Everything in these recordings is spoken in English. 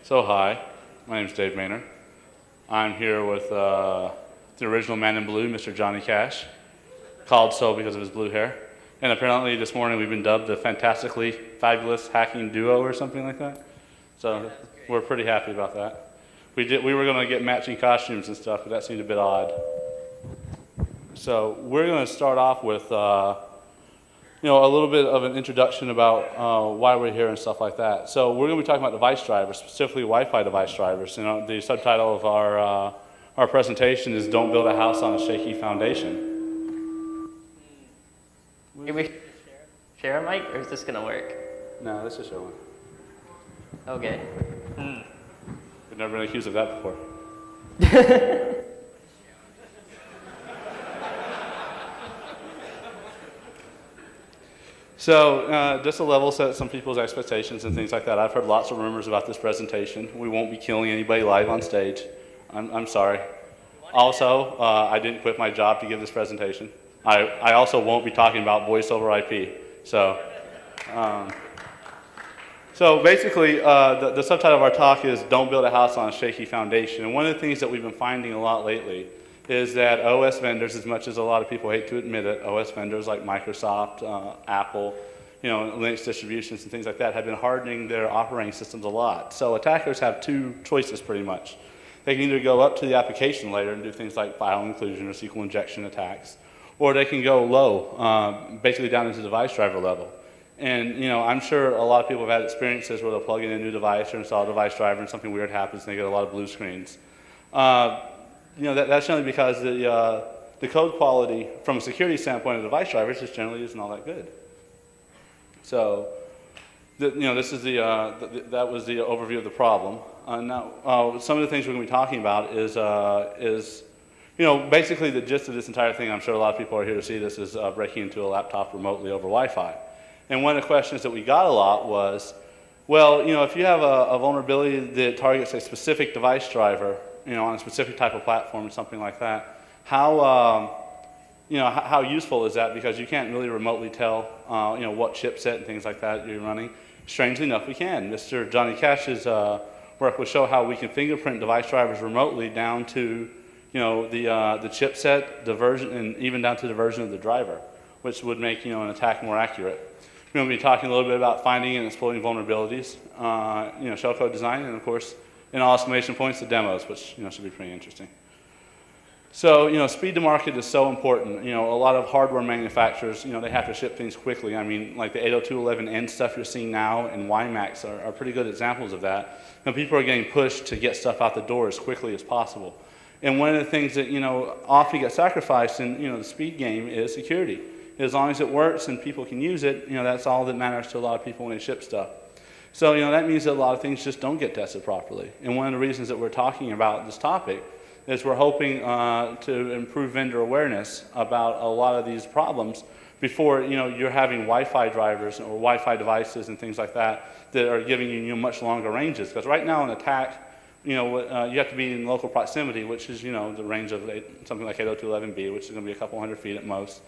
So hi, my name is Dave Maynor. I'm here with the original man in blue, Mr. Johnny Cash, called so because of his blue hair. And apparently this morning we've been dubbed the fantastically fabulous hacking duo or something like that. So we're pretty happy about that. We were going to get matching costumes and stuff, but that seemed a bit odd. So we're going to start off with a little bit of an introduction about why we're here and stuff like that. So we're going to be talking about device drivers, specifically Wi-Fi device drivers. The subtitle of our presentation is "Don't Build a House on a Shaky Foundation." Can we share a mic, or is this going to work? No, let's just show one. Okay. We've never been accused of that before. So just to level set some people's expectations and things like that, I've heard lots of rumors about this presentation. We won't be killing anybody live on stage. I'm sorry. Also, I didn't quit my job to give this presentation. I also won't be talking about voice over IP. So basically, the subtitle of our talk is "Don't Build a House on a Shaky Foundation." And one of the things that we've been finding a lot lately is that OS vendors, as much as a lot of people hate to admit it, OS vendors like Microsoft, Apple, Linux distributions and things like that have been hardening their operating systems a lot. So attackers have two choices pretty much. They can either go up to the application layer and do things like file inclusion or SQL injection attacks, or they can go low, basically down into device driver level. And I'm sure a lot of people have had experiences where they'll plug in a new device or install a device driver and something weird happens and they get a lot of blue screens. That's generally because the code quality from a security standpoint of device drivers just generally isn't all that good. So, this is that was the overview of the problem. Now, some of the things we're going to be talking about is basically the gist of this entire thing. I'm sure a lot of people are here to see this is breaking into a laptop remotely over Wi-Fi. And one of the questions that we got a lot was, well, if you have a vulnerability that targets a specific device driver, on a specific type of platform or something like that, how useful is that? Because you can't really remotely tell, what chipset and things like that you're running. Strangely enough, we can. Mr. Johnny Cash's work will show how we can fingerprint device drivers remotely down to, the chipset, the version, and even down to the version of the driver, which would make, an attack more accurate. We're going to be talking a little bit about finding and exploiting vulnerabilities, shellcode design, and of course, in all exclamation points, the demos, which should be pretty interesting. So speed to market is so important. A lot of hardware manufacturers, they have to ship things quickly. I mean, like the 802.11n stuff you're seeing now and WiMAX are pretty good examples of that. People are getting pushed to get stuff out the door as quickly as possible. And one of the things that often gets sacrificed in the speed game is security. As long as it works and people can use it, that's all that matters to a lot of people when they ship stuff. So, that means that a lot of things just don't get tested properly. And one of the reasons that we're talking about this topic is we're hoping to improve vendor awareness about a lot of these problems before, you're having Wi-Fi drivers or Wi-Fi devices and things like that that are giving you much longer ranges. Because right now an attack, you have to be in local proximity, which is, the range of something like 802.11b, which is going to be a couple hundred feet at most.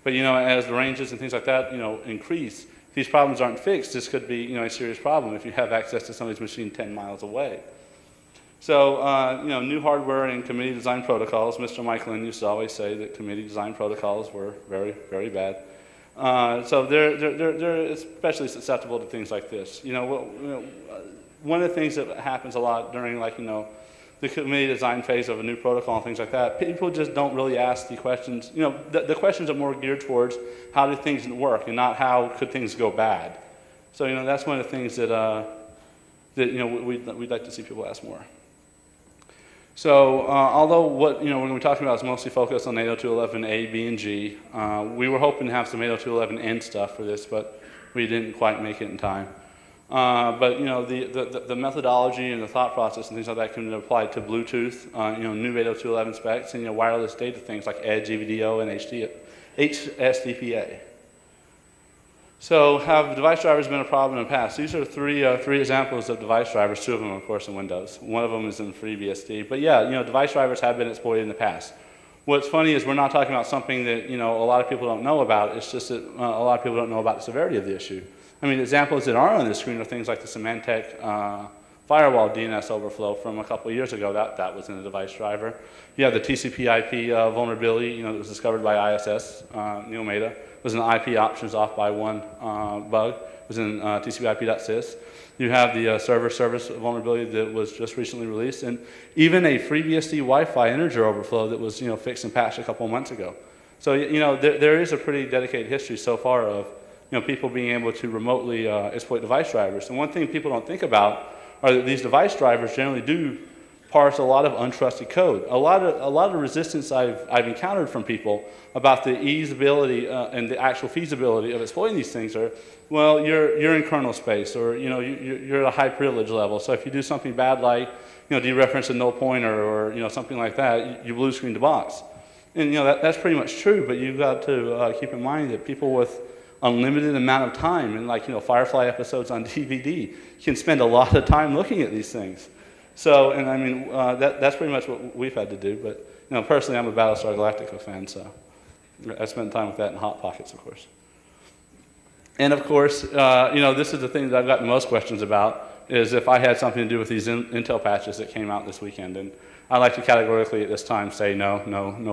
But, as the ranges and things like that, increase, if these problems aren't fixed, this could be, a serious problem if you have access to somebody's machine 10 miles away. So, new hardware and community design protocols. Mr. Michelin used to always say that community design protocols were very, very bad. So they're especially susceptible to things like this. One of the things that happens a lot during, the community design phase of a new protocol and things like that, people just don't really ask the questions. The questions are more geared towards how do things work and not how could things go bad. So, that's one of the things that, we'd like to see people ask more. So, although what, we're going to be talking about is mostly focused on 802.11a, b, and g, we were hoping to have some 802.11n stuff for this, but we didn't quite make it in time. But the methodology and the thought process and things like that can be applied to Bluetooth, new 802.11 specs, and wireless data things like Edge, EVDO, and HSDPA. So, have device drivers been a problem in the past? These are three examples of device drivers. Two of them, of course, in Windows. One of them is in FreeBSD. But yeah, device drivers have been exploited in the past. What's funny is we're not talking about something that a lot of people don't know about. It's just that a lot of people don't know about the severity of the issue. I mean, examples that are on the screen are things like the Symantec firewall DNS overflow from a couple of years ago. That was in the device driver. You have the TCP/IP vulnerability, that was discovered by ISS. Neil Mehta. It was an IP options off by one bug. It was in TCP/IP.sys. You have the server service vulnerability that was just recently released, and even a FreeBSD Wi-Fi integer overflow that was fixed and patched a couple of months ago. So there is a pretty dedicated history so far of people being able to remotely exploit device drivers. And one thing people don't think about are that these device drivers generally do parse a lot of untrusted code. A lot of resistance I've encountered from people about the easeability and the actual feasibility of exploiting these things are, well, you're in kernel space, or you're at a high privilege level. So if you do something bad like dereference a null pointer or something like that, you blue screen the box. And that's pretty much true, but you've got to keep in mind that people with unlimited amount of time, and like Firefly episodes on DVD, can spend a lot of time looking at these things. So, and I mean, that's pretty much what we've had to do. But personally, I'm a Battlestar Galactica fan, so I spent time with that in Hot Pockets, of course. And of course, this is the thing that I've gotten most questions about, is if I had something to do with these Intel patches that came out this weekend. And I like to categorically at this time say no,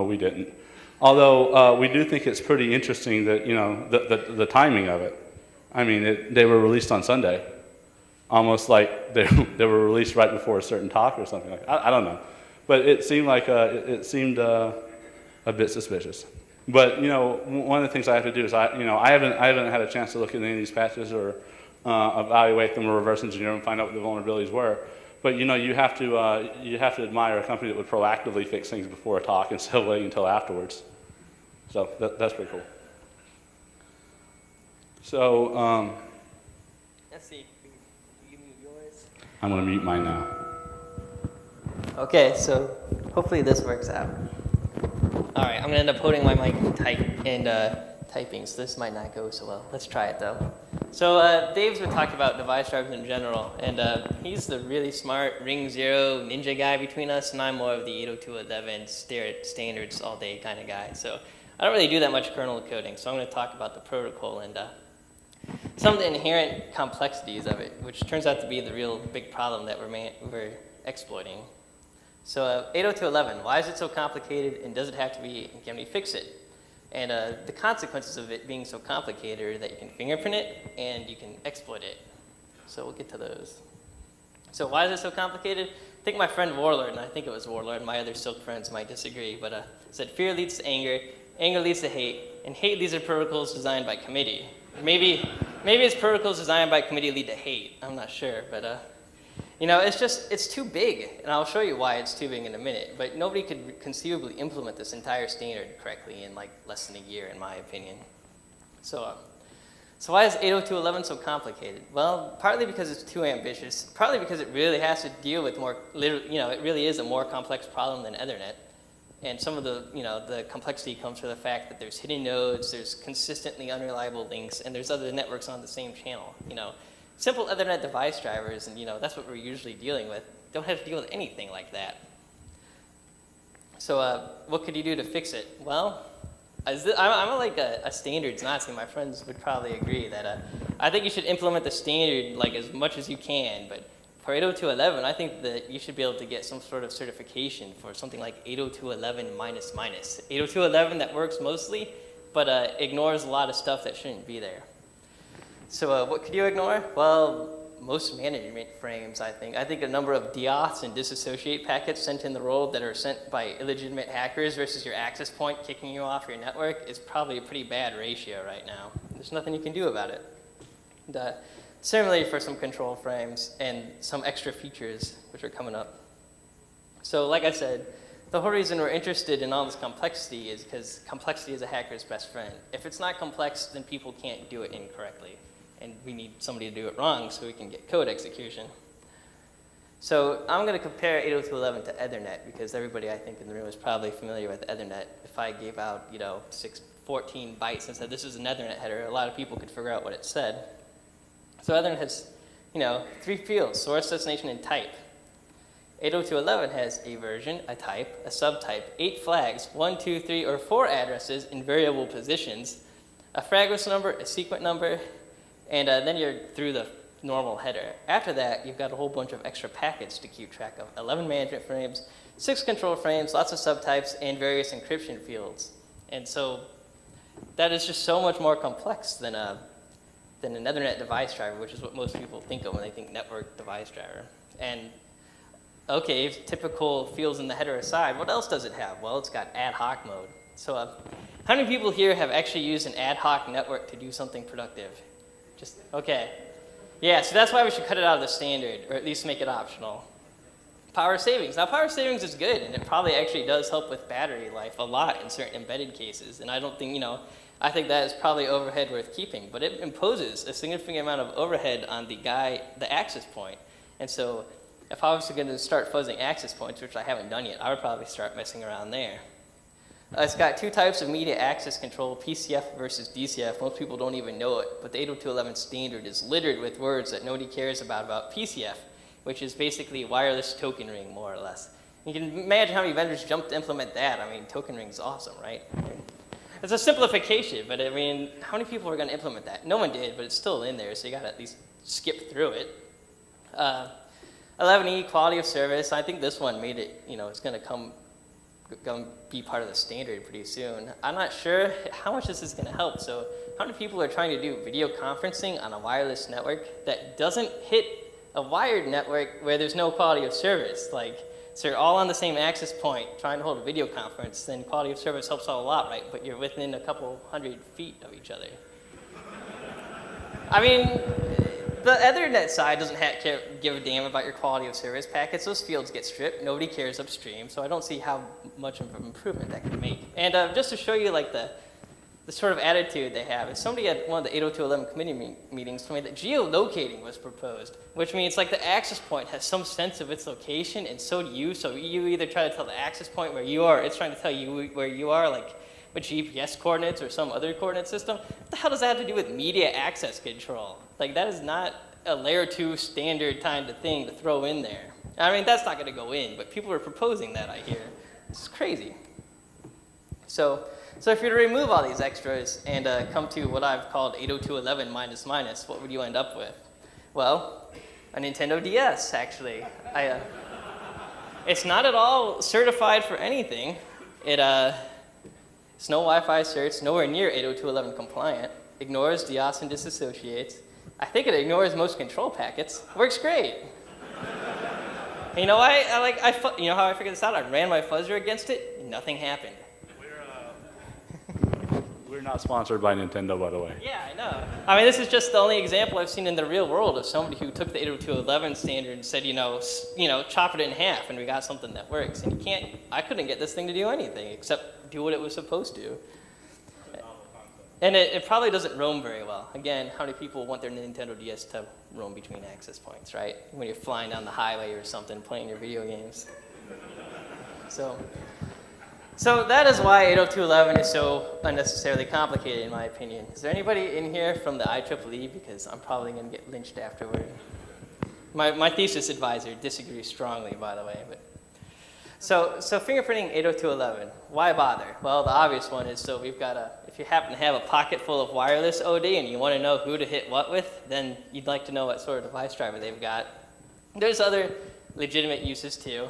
we didn't. Although we do think it's pretty interesting that the timing of it. I mean, they were released on Sunday, almost like they were released right before a certain talk or something like that. I don't know, but it seemed like it seemed a bit suspicious. But one of the things I have to do is I haven't had a chance to look at any of these patches or evaluate them or reverse engineer them and find out what the vulnerabilities were. But you have to admire a company that would proactively fix things before a talk instead of waiting until afterwards. So that's pretty cool. So let's see. You mute yours. I'm going to mute mine now. Okay, so hopefully this works out. All right, I'm going to end up holding my mic and typing, so this might not go so well. Let's try it though. So Dave's been talking about device drivers in general, and he's the really smart Ring 0 ninja guy between us, and I'm more of the 802.11 stare at standards all day kind of guy. So I don't really do that much kernel coding, so I'm going to talk about the protocol and some of the inherent complexities of it, which turns out to be the real big problem that we're exploiting. So 802.11, why is it so complicated, and does it have to be, and can we fix it? And the consequences of it being so complicated are that you can fingerprint it and you can exploit it. So we'll get to those. So why is it so complicated? I think my friend Warlord, and I think it was Warlord, my other Silk friends might disagree, but said fear leads to anger, anger leads to hate, and hate leads to protocols designed by committee. Maybe it's protocols designed by committee lead to hate. I'm not sure, but it's too big, and I'll show you why it's too big in a minute, but nobody could conceivably implement this entire standard correctly in like less than a year, in my opinion. So why is 802.11 so complicated? Well, partly because it's too ambitious, partly because it really has to deal with it really is a more complex problem than Ethernet. And some of the complexity comes from the fact that there's hidden nodes, there's consistently unreliable links, and there's other networks on the same channel. Simple Ethernet device drivers, and that's what we're usually dealing with, don't have to deal with anything like that. So what could you do to fix it? Well, I'm like a standards Nazi. My friends would probably agree that I think you should implement the standard like as much as you can, but for 802.11, I think that you should be able to get some sort of certification for something like 802.11 minus. 802.11 that works mostly, but ignores a lot of stuff that shouldn't be there. So what could you ignore? Well, most management frames, I think. I think a number of deauths and disassociate packets sent in the world that are sent by illegitimate hackers versus your access point kicking you off your network is probably a pretty bad ratio right now. There's nothing you can do about it. And, similarly for some control frames and some extra features which are coming up. So like I said, the whole reason we're interested in all this complexity is because complexity is a hacker's best friend. If it's not complex, then people can't do it incorrectly. And we need somebody to do it wrong so we can get code execution. So I'm going to compare 802.11 to Ethernet because everybody I think in the room is probably familiar with Ethernet. If I gave out 14 bytes and said this is an Ethernet header, a lot of people could figure out what it said. So Ethernet has 3 fields, source, destination, and type. 802.11 has a version, a type, a subtype, 8 flags, 1, 2, 3, or 4 addresses in variable positions, a fragment number, a sequence number, and then you're through the normal header. After that, you've got a whole bunch of extra packets to keep track of. 11 management frames, 6 control frames, lots of subtypes, and various encryption fields. And so that is just so much more complex than an Ethernet device driver, which is what most people think of when they think network device driver. And okay, typical fields in the header aside, what else does it have? Well, it's got ad hoc mode. So how many people here have actually used an ad hoc network to do something productive? Just, okay. Yeah, so that's why we should cut it out of the standard, or at least make it optional. Power savings. Now, power savings is good, and it probably actually does help with battery life a lot in certain embedded cases. And I don't think, I think that is probably overhead worth keeping, but it imposes a significant amount of overhead on the access point. And so if I was going to start fuzzing access points, which I haven't done yet, I would probably start messing around there. It's got 2 types of media access control, PCF versus DCF. Most people don't even know it, but the 802.11 standard is littered with words that nobody cares about PCF, which is basically wireless token ring, more or less. You can imagine how many vendors jumped to implement that. I mean, token ring's awesome, right? It's a simplification, but I mean, how many people are going to implement that? No one did, but it's still in there, so you got to at least skip through it. 11E, quality of service. I think this one made it, it's going to be part of the standard pretty soon. I'm not sure how much this is going to help. So how many people are trying to do video conferencing on a wireless network that doesn't hit a wired network where there's no quality of service? Like, so you're all on the same access point trying to hold a video conference, then quality of service helps out a lot, right? But you're within a couple 100 feet of each other. I mean, the Ethernet side doesn't give a damn about your quality of service packets. Those fields get stripped. Nobody cares upstream, so I don't see how much of an improvement that can make. And just to show you like the sort of attitude they have, is somebody at one of the 802.11 committee meetings told me that geolocating was proposed, which means like the access point has some sense of its location, and so do you. So you either try to tell the access point where you are, it's trying to tell you where you are, like with GPS coordinates or some other coordinate system. What the hell does that have to do with media access control? Like, that is not a layer 2 standard kind of thing to throw in there. I mean, that's not going to go in, but people are proposing that, I hear. It's crazy. So if you were to remove all these extras and come to what I've called 802.11 minus, what would you end up with? Well, a Nintendo DS, actually. It's not at all certified for anything. It's no Wi-Fi certs, nowhere near 802.11 compliant, ignores DOS and disassociates. I think it ignores most control packets. Works great. You know why? You know how I figured this out? I ran my fuzzer against it, and nothing happened. We're not sponsored by Nintendo, by the way. Yeah, I know. I mean, this is just the only example I've seen in the real world of somebody who took the 802.11 standard and said, chop it in half, and we got something that works. And I couldn't get this thing to do anything except do what it was supposed to. And it probably doesn't roam very well. Again, how many people want their Nintendo DS to roam between access points, right? When you're flying down the highway or something, playing your video games. So that is why 802.11 is so unnecessarily complicated, in my opinion. Is there anybody in here from the IEEE? Because I'm probably going to get lynched afterward. My thesis advisor disagrees strongly, by the way. But So fingerprinting 802.11, why bother? Well, the obvious one is, so we've got if you happen to have a pocket full of wireless OD and you want to know who to hit what with, then you'd like to know what sort of device driver they've got. There's other legitimate uses too.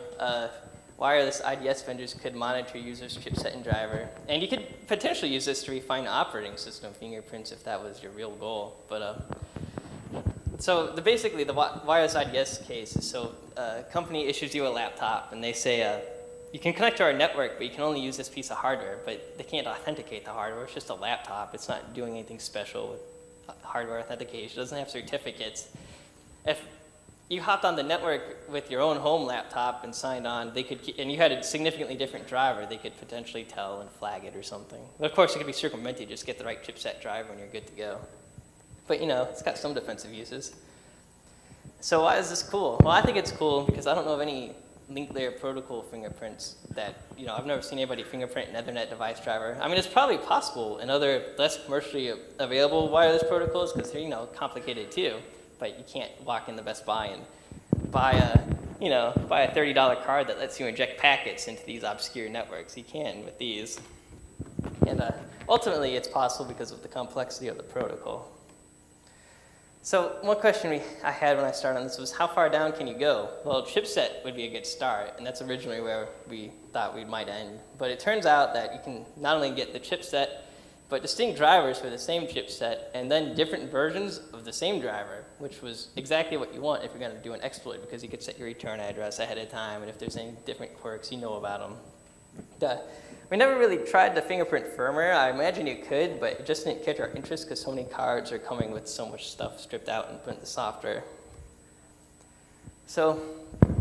Wireless IDS vendors could monitor users' chipset and driver. And you could potentially use this to refine operating system fingerprints if that was your real goal. But basically the wireless IDS case is, a company issues you a laptop and they say, you can connect to our network, but you can only use this piece of hardware, but they can't authenticate the hardware. It's just a laptop. It's not doing anything special with hardware authentication. It doesn't have certificates. If you hopped on the network with your own home laptop and signed on, and you had a significantly different driver, they could potentially tell and flag it or something. But of course, it could be circumvented. Just get the right chipset driver and you're good to go. But it's got some defensive uses. So why is this cool? Well, I think it's cool because I don't know of any link layer protocol fingerprints that, I've never seen anybody fingerprint an Ethernet device driver. I mean, it's probably possible in other less commercially available wireless protocols because they're, complicated too. But you can't walk in the Best Buy and buy a $30 card that lets you inject packets into these obscure networks. You can with these. And ultimately, it's possible because of the complexity of the protocol. So one question I had when I started on this was, how far down can you go? Well, chipset would be a good start, and that's originally where we thought we might end. But it turns out that you can not only get the chipset, but distinct drivers for the same chipset, and then different versions of the same driver, which was exactly what you want if you're going to do an exploit, because you could set your return address ahead of time, and if there's any different quirks, you know about them. We never really tried to fingerprint firmware. I imagine you could, but it just didn't catch our interest because so many cards are coming with so much stuff stripped out and put in the software. So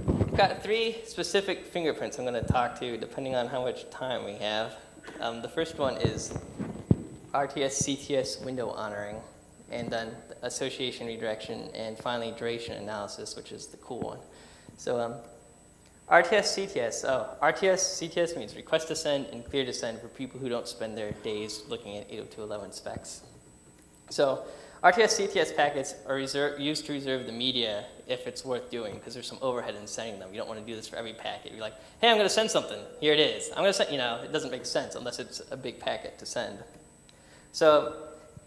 we've got 3 specific fingerprints I'm going to talk to depending on how much time we have. The first one is RTS-CTS window honoring, and then association redirection, and finally duration analysis, which is the cool one. So RTS-CTS. RTS-CTS means request to send and clear to send for people who don't spend their days looking at 802.11 specs. So RTS-CTS packets are used to reserve the media if it's worth doing, because there's some overhead in sending them. You don't want to do this for every packet. You're like, hey, I'm going to send something. Here it is. I'm going to send, it doesn't make sense unless it's a big packet to send. So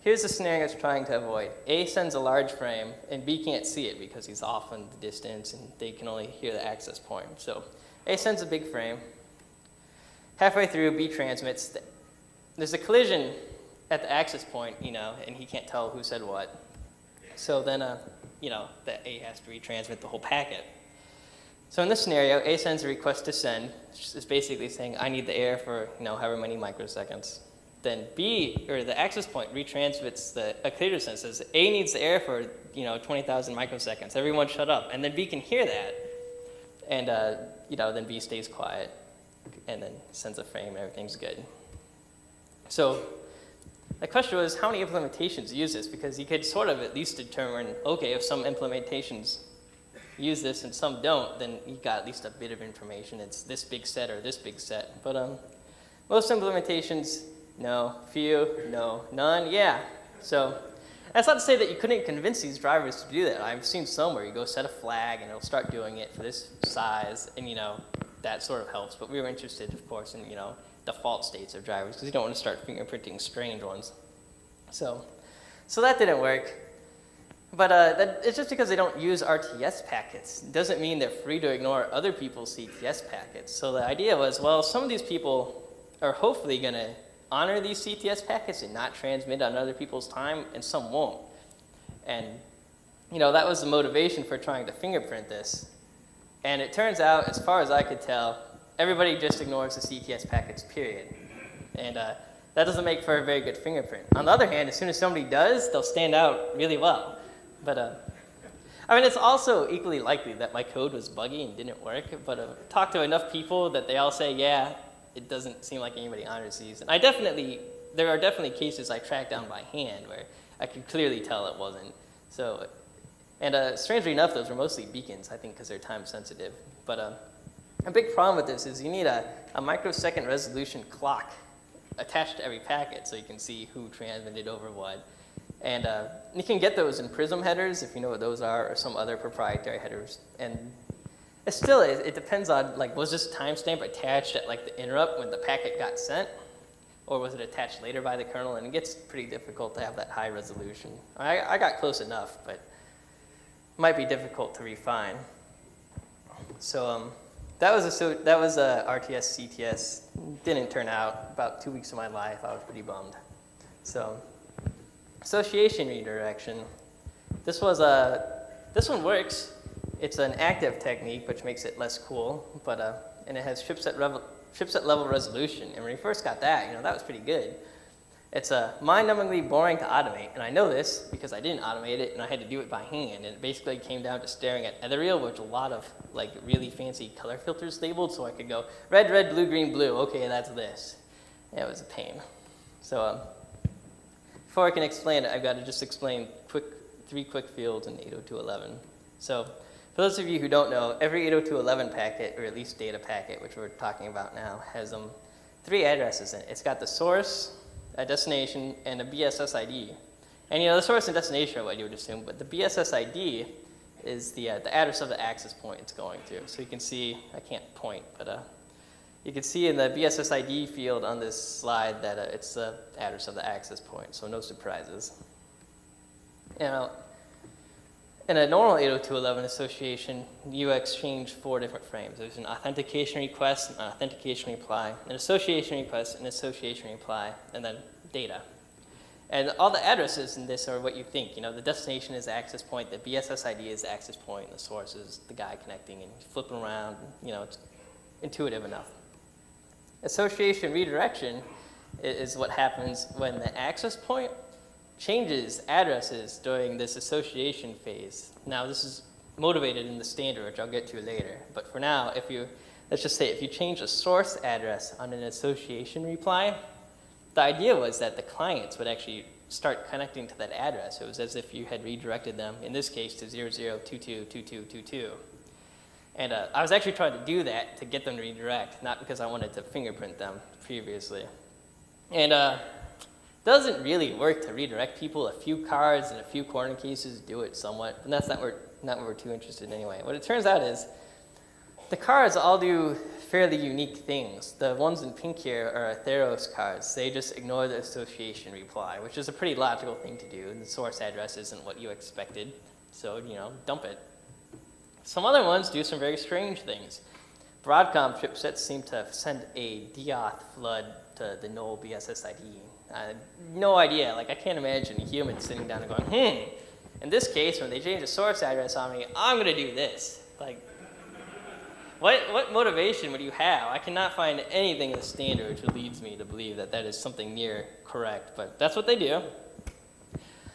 here's the scenario it's trying to avoid. A sends a large frame, and B can't see it because he's off in the distance, and they can only hear the access point. So A sends a big frame. Halfway through, B transmits. There's a collision at the access point, and he can't tell who said what. So then, that A has to retransmit the whole packet. So in this scenario, A sends a request to send, which is basically saying, I need the air for, however many microseconds. Then B, or the access point, retransmits a clear to send, says A needs the air for 20,000 microseconds. Everyone shut up. And then B can hear that. And then B stays quiet and then sends a frame and everything's good. So the question was, how many implementations use this? Because you could sort of at least determine, okay, if some implementations use this and some don't, then you got at least a bit of information. It's this big set or this big set. But most implementations, no. Few, no. None, yeah. So that's not to say that you couldn't convince these drivers to do that. I've seen some where you go set a flag and it'll start doing it for this size, and that sort of helps. But we were interested, of course, in default states of drivers, because you don't want to start fingerprinting strange ones. So that didn't work. But it's just because they don't use RTS packets. It doesn't mean they're free to ignore other people's CTS packets. So the idea was, well, some of these people are hopefully going to honor these CTS packets and not transmit on other people's time, and some won't. And that was the motivation for trying to fingerprint this. And it turns out, as far as I could tell, everybody just ignores the CTS packets, period. And that doesn't make for a very good fingerprint. On the other hand, as soon as somebody does, they'll stand out really well. But it's also equally likely that my code was buggy and didn't work, but I've talked to enough people that they all say, yeah, it doesn't seem like anybody honors these. And there are definitely cases I tracked down by hand where I could clearly tell it wasn't. So, and strangely enough, those were mostly beacons, I think, because they're time sensitive. But a big problem with this is you need a microsecond resolution clock attached to every packet so you can see who transmitted over what. And you can get those in Prism headers, if you know what those are, or some other proprietary headers. And it depends on, was this timestamp attached at the interrupt when the packet got sent? Or was it attached later by the kernel? And it gets pretty difficult to have that high resolution. I got close enough, but it might be difficult to refine. So that was RTS-CTS. Didn't turn out. About 2 weeks of my life, I was pretty bummed. So association redirection. This one works. It's an active technique, which makes it less cool, but and it has chipset level resolution. And when we first got that, that was pretty good. It's mind-numbingly boring to automate, and I know this because I didn't automate it, and I had to do it by hand. And it basically came down to staring at Ethereal, which a lot of really fancy color filters labeled, so I could go red, red, blue, green, blue. Okay, that's this. Yeah, it was a pain. So before I can explain it, I've got to just explain 3 quick fields in 802.11. So for those of you who don't know, every 802.11 packet, or at least data packet, which we're talking about now, has 3 addresses in it. It's got the source, a destination, and a BSS ID. And the source and destination are what you would assume, but the BSS ID is the address of the access point it's going to. So you can see, I can't point, but you can see in the BSS ID field on this slide that it's the address of the access point, so no surprises. In a normal 802.11 association, you exchange 4 different frames. There's an authentication request, an authentication reply, an association request, an association reply, and then data. And all the addresses in this are what you think. You know, the destination is the access point, the BSS ID is the access point, and the source is the guy connecting, and you flip them around. You know, it's intuitive enough. Association redirection is what happens when the access point changes addresses during this association phase. Now, this is motivated in the standard, which I'll get to later. But for now, let's just say if you change a source address on an association reply, the idea was that the clients would actually start connecting to that address. It was as if you had redirected them, in this case, to 00222222. And I was actually trying to do that to get them to redirect, not because I wanted to fingerprint them previously. And doesn't really work to redirect people. A few cards and a few corner cases do it somewhat, but that's not what we're too interested in anyway. What it turns out is the cards all do fairly unique things. The ones in pink here are Theros cards. They just ignore the association reply, which is a pretty logical thing to do. The source address isn't what you expected, so, you know, dump it. Some other ones do some very strange things. Broadcom chipsets seem to send a deauth flood to the null BSS ID. No idea. Like, I can't imagine a human sitting down and going, in this case, when they change the source address on me, I'm going to do this. Like, what motivation would you have? I cannot find anything in the standard which leads me to believe that that is something near correct, but that's what they do.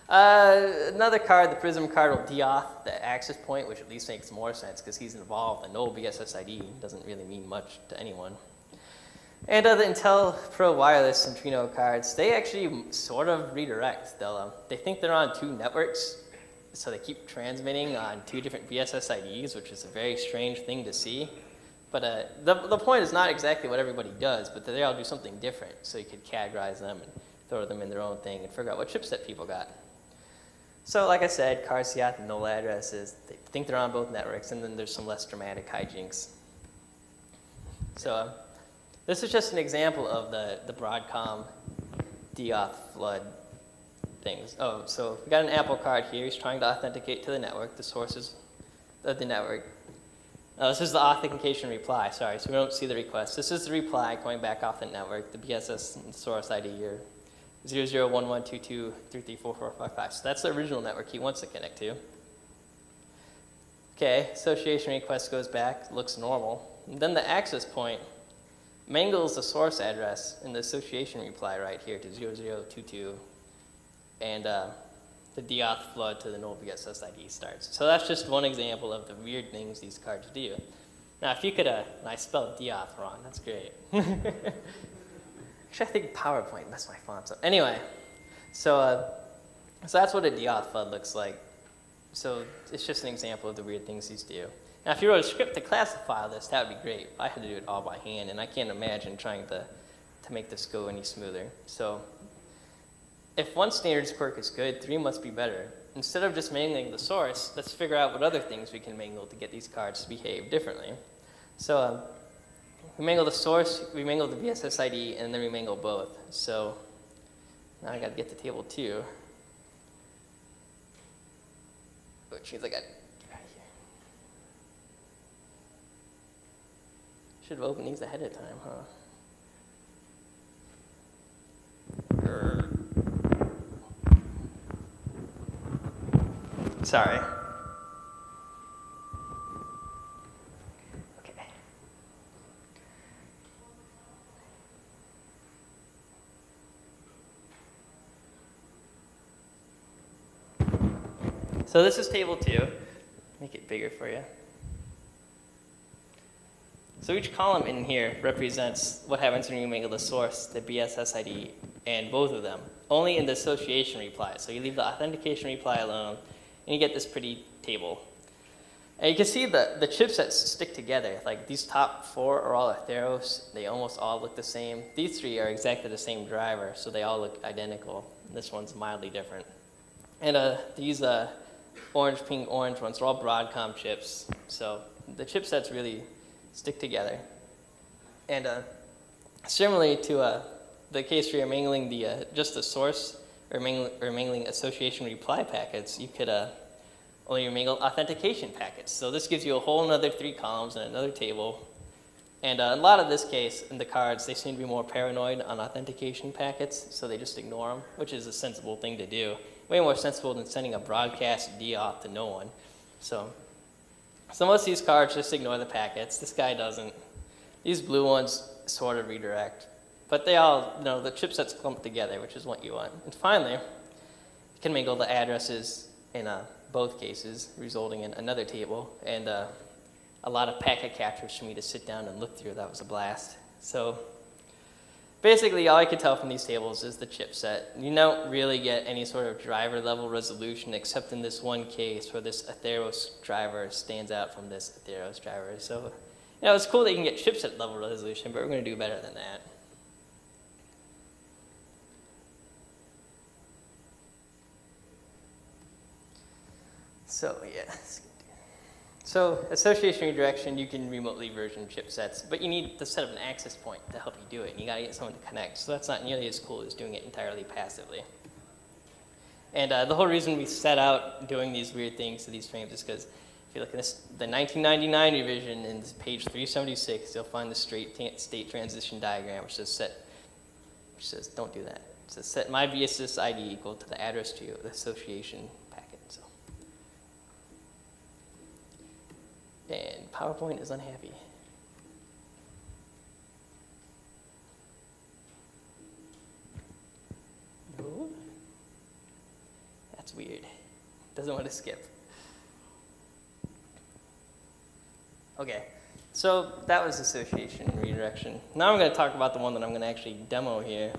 Another card, the Prism card, will deauth the access point, which at least makes more sense because he's involved. The null BSS ID doesn't really mean much to anyone. And the Intel Pro Wireless Centrino cards, they actually sort of redirect. They think they're on 2 networks, so they keep transmitting on 2 different BSS IDs, which is a very strange thing to see. But the point is not exactly what everybody does, but they all do something different, so you could categorize them and throw them in their own thing and figure out what chipset people got. So like I said, cards deauth the null addresses. They think they're on both networks, and then there's some less dramatic hijinks. So this is just an example of the Broadcom deauth flood things. Oh, so we got an Apple card here. He's trying to authenticate to the network, the sources of the network. This is the authentication reply, sorry, so we don't see the request. This is the reply going back off the network, the BSS and source ID here, 001122334455. So that's the original network he wants to connect to. Okay, association request goes back, looks normal. And then the access point mangles the source address in the association reply right here to 0022, and the deauth flood to the null BSS ID starts. So that's just one example of the weird things these cards do. Now, if you could, I spelled deauth wrong, that's great. Actually, I think PowerPoint messed my fonts up. Anyway, so that's what a deauth flood looks like. So it's just an example of the weird things these do. Now, if you wrote a script to classify this, that would be great. I had to do it all by hand, and I can't imagine trying to make this go any smoother. So if one standards quirk is good, 3 must be better. Instead of just mangling the source, let's figure out what other things we can mangle to get these cards to behave differently. So we mangle the source, we mangle the BSS ID, and then we mangle both. So now I got to get to table 2, which means I got to get out of here. Should have opened these ahead of time, huh? Sorry. Okay. So this is table 2. Make it bigger for you. So each column in here represents what happens when you mangle the source, the BSS ID, and both of them, only in the association reply. So you leave the authentication reply alone, and you get this pretty table. And you can see the chipsets stick together. Like, these top 4 are all Theros. They almost all look the same. These 3 are exactly the same driver, so they all look identical. This one's mildly different. And these orange, pink, orange ones are all Broadcom chips. So the chipsets really stick together. And similarly to the case where you're mangling just the source, or mangling association reply packets, you could only mingled authentication packets. So this gives you a whole another 3 columns and another table. And a lot of this case, in the cards, they seem to be more paranoid on authentication packets, so they just ignore them, which is a sensible thing to do. Way more sensible than sending a broadcast deauth to no one. So most of these cards just ignore the packets. This guy doesn't. These blue ones sort of redirect. But they all, the chipsets clump together, which is what you want. And finally, you can mingle the addresses in both cases, resulting in another table, and a lot of packet captures for me to sit down and look through. That was a blast. So basically, all I could tell from these tables is the chipset. You don't really get any sort of driver level resolution, except in this one case where this Atheros driver stands out from this Atheros driver. So, it's cool that you can get chipset level resolution, but we're going to do better than that. So, yeah. So, association redirection, you can remotely version chipsets, but you need to set up an access point to help you do it, and you got to get someone to connect. So that's not nearly as cool as doing it entirely passively. And the whole reason we set out doing these weird things to these frames is because if you look at the 1999 revision in page 376, you'll find the state transition diagram, which says don't do that. It says set my BSS ID equal to the address to the association packet. So. And PowerPoint is unhappy. No. That's weird. Doesn't want to skip. Okay, so that was association and redirection. Now I'm going to talk about the one that I'm going to actually demo here.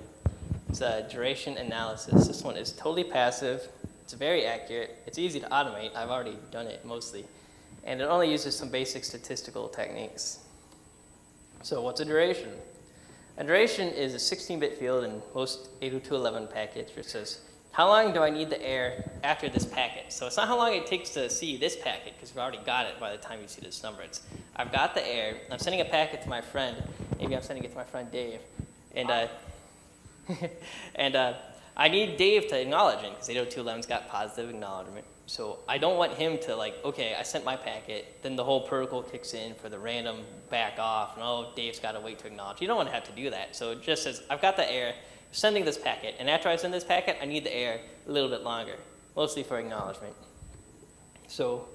It's a duration analysis. This one is totally passive. It's very accurate. It's easy to automate. I've already done it mostly. And it only uses some basic statistical techniques. So what's a duration? A duration is a 16-bit field in most 802.11 packets, which says, how long do I need the air after this packet? So it's not how long it takes to see this packet, because we've already got it by the time you see this number. It's, I've got the air, I'm sending a packet to my friend, maybe I'm sending it to my friend Dave, and I need Dave to acknowledge it, because 802.11's got positive acknowledgement. So I don't want him to okay, I sent my packet, then the whole protocol kicks in for the random back off, and oh, Dave's got to wait to acknowledge. You don't want to have to do that. So it just says, I've got the air, sending this packet, and after I send this packet, I need the air a little bit longer, mostly for acknowledgement. So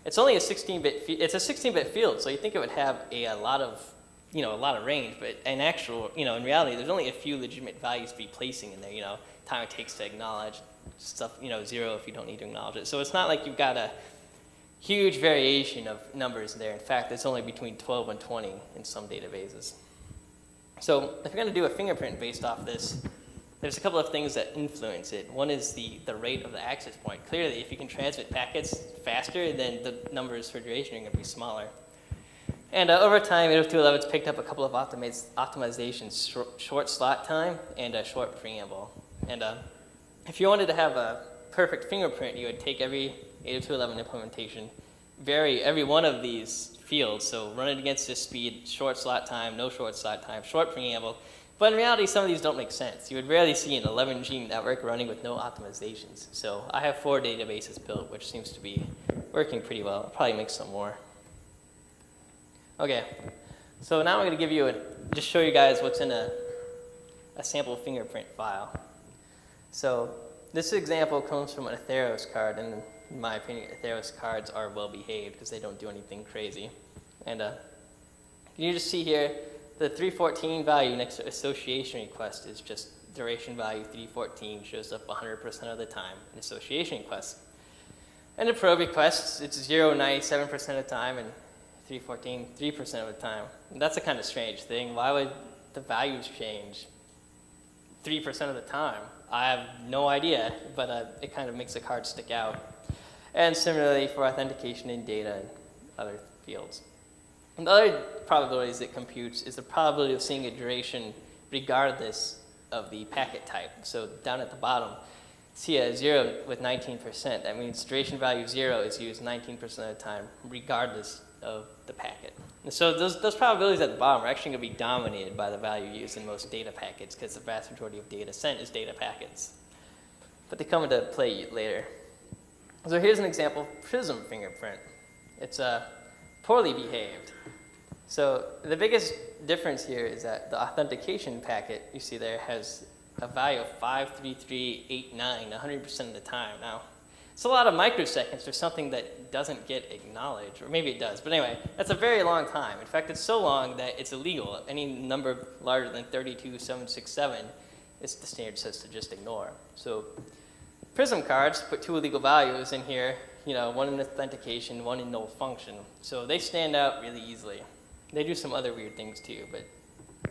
it's only a 16-bit, it's a 16-bit field, so you think it would have a lot of range, but in actual, in reality, there's only a few legitimate values to be placing in there, time it takes to acknowledge stuff, 0 if you don't need to acknowledge it. So it's not like you've got a huge variation of numbers there. In fact, it's only between 12 and 20 in some databases. So if you're going to do a fingerprint based off this, there's a couple of things that influence it. One is the rate of the access point. Clearly, if you can transmit packets faster, then the numbers for duration are going to be smaller. And over time, 802.11's picked up a couple of optimizations, short slot time and a short preamble. And if you wanted to have a perfect fingerprint, you would take every 802.11 implementation, vary every one of these fields, so run it against this speed, short slot time, no short slot time, short preamble. But in reality, some of these don't make sense. You would rarely see an 11G network running with no optimizations. So I have 4 databases built, which seems to be working pretty well. I'll probably make some more. Okay, so now I'm going to give you just show you guys what's in a sample fingerprint file. So this example comes from an Atheros card, and in my opinion, Atheros cards are well behaved because they don't do anything crazy. And you just see here, the 314 value next to association request is just duration value 314 shows up 100% of the time in association requests. And the probe requests, it's 0 97% of the time, and 314 3% of the time. And that's a kind of strange thing. Why would the values change 3% of the time? I have no idea, but it kind of makes the card stick out. And similarly for authentication in data and other fields. And the other probabilities it computes is the probability of seeing a duration regardless of the packet type. So down at the bottom, see a 0 with 19%. That means duration value 0 is used 19% of the time, regardless of the packet. And so those probabilities at the bottom are actually going to be dominated by the value used in most data packets, because the vast majority of data sent is data packets. But they come into play later. So here's an example of prism fingerprint. It's poorly behaved. So the biggest difference here is that the authentication packet you see there has a value of 53389 100% of the time. Now, it's a lot of microseconds for something that doesn't get acknowledged, or maybe it does. But anyway, that's a very long time. In fact, it's so long that it's illegal. Any number larger than 32767, the standard says to just ignore. So prism cards put two illegal values in here, one in authentication, one in null function. So they stand out really easily. They do some other weird things too, but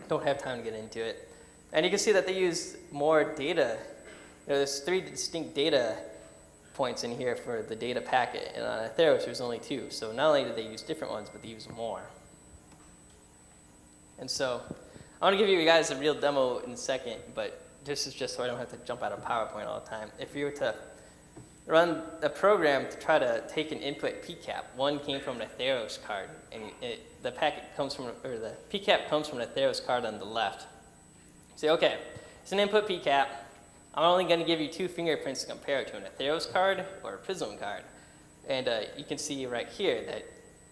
don't have time to get into it. And you can see that they use more data. There's 3 distinct data points in here for the data packet, and on Atheros there's only 2. So not only do they use different ones, but they use more. And so I want to give you guys a real demo in a second, but this is just so I don't have to jump out of PowerPoint all the time. If you were to run a program to try to take an input PCAP, one came from an Atheros card, and the packet comes from, or the PCAP comes from an Atheros card on the left. Say, okay, it's an input PCAP. I'm only going to give you 2 fingerprints to compare it to, an Atheros card or a Prism card. And you can see right here that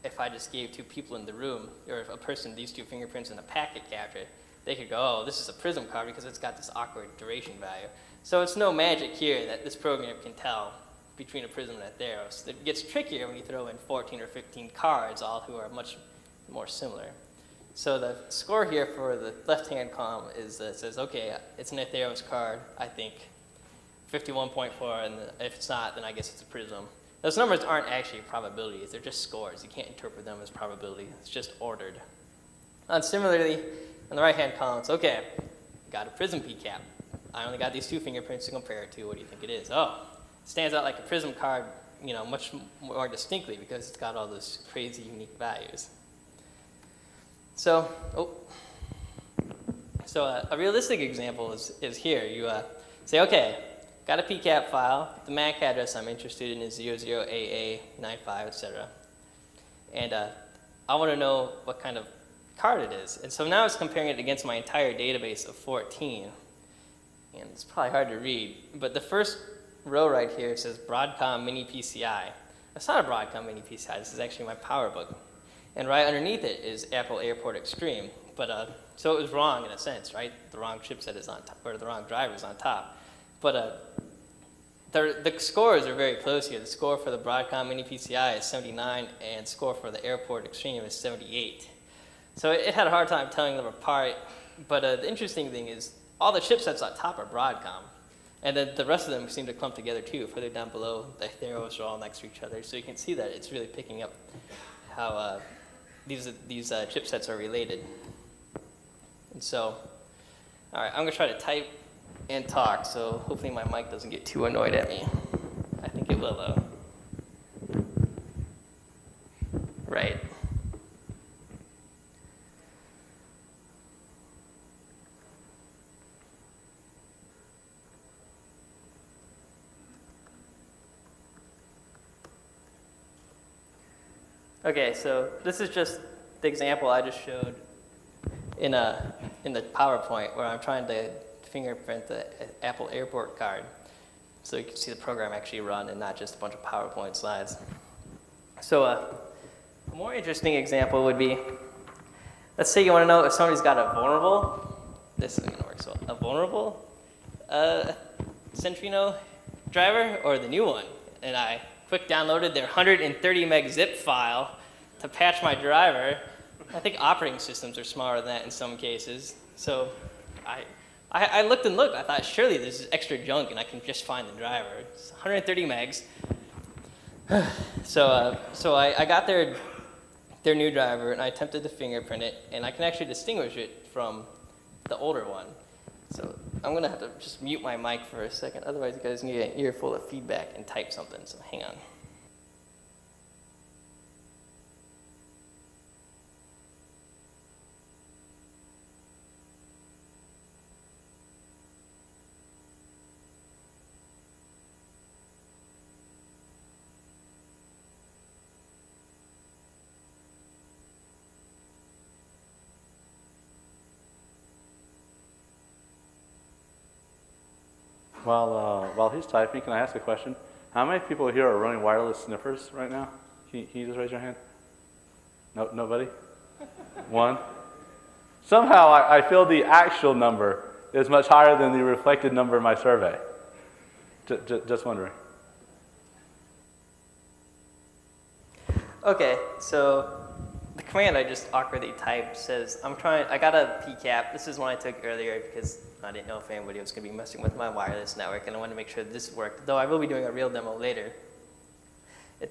if I just gave 2 people in the room, or a person these 2 fingerprints in a packet capture, they could go, oh, this is a Prism card because it's got this awkward duration value. So it's no magic here that this program can tell between a Prism and a Atheros. It gets trickier when you throw in 14 or 15 cards, all who are much more similar. So the score here for the left-hand column is says, okay, it's an Atheros card, I think 51.4, and if it's not, then I guess it's a Prism. Those numbers aren't actually probabilities, they're just scores. You can't interpret them as probability, it's just ordered. And similarly, on the right-hand column, it's okay, got a Prism PCAP. I only got these 2 fingerprints to compare it to, what do you think it is? Oh, it stands out like a Prism card, much more distinctly because it's got all those crazy unique values. So, a realistic example is here. You say, okay, got a PCAP file. The MAC address I'm interested in is 00AA95, etc. And I want to know what kind of card it is. And so now it's comparing it against my entire database of 14. And it's probably hard to read, but the first row right here says Broadcom Mini PCI. That's not a Broadcom Mini PCI. This is actually my PowerBook. And right underneath it is Apple Airport Extreme. But so it was wrong in a sense, right? The wrong chipset is on top, or the wrong driver is on top. But the scores are very close here. The score for the Broadcom Mini PCI is 79, and score for the Airport Extreme is 78. So it had a hard time telling them apart. But the interesting thing is all the chipsets on top are Broadcom. And then the rest of them seem to clump together too. Further down below, the Atheros are all next to each other. So you can see that it's really picking up how these chipsets are related. And so, all right, I'm going to try to type and talk, so hopefully my mic doesn't get too annoyed at me. I think it will, though. Right. Okay, so this is just the example I just showed in the PowerPoint where I'm trying to fingerprint the Apple Airport card. So you can see the program actually run and not just a bunch of PowerPoint slides. So a more interesting example would be, let's say you want to know if somebody's got a vulnerable, this isn't going to work so well, a vulnerable Centrino driver or the new one. And I quick downloaded their 130 meg zip file to patch my driver. I think operating systems are smaller than that in some cases. So I looked and looked. I thought, surely this is extra junk and I can just find the driver. It's 130 megs. So I got their new driver and I attempted to fingerprint it, and I can actually distinguish it from the older one. So I'm going to have to just mute my mic for a second. Otherwise, you guys need an earful of feedback and type something. So hang on. While he's typing, can I ask a question? How many people here are running wireless sniffers right now? Can you just raise your hand? No, nobody? One? Somehow I feel the actual number is much higher than the reflected number in my survey. Just wondering. Okay, so the command I just awkwardly typed says, I got a PCAP. This is one I took earlier because I didn't know if anybody was going to be messing with my wireless network, and I wanted to make sure this worked, though I will be doing a real demo later.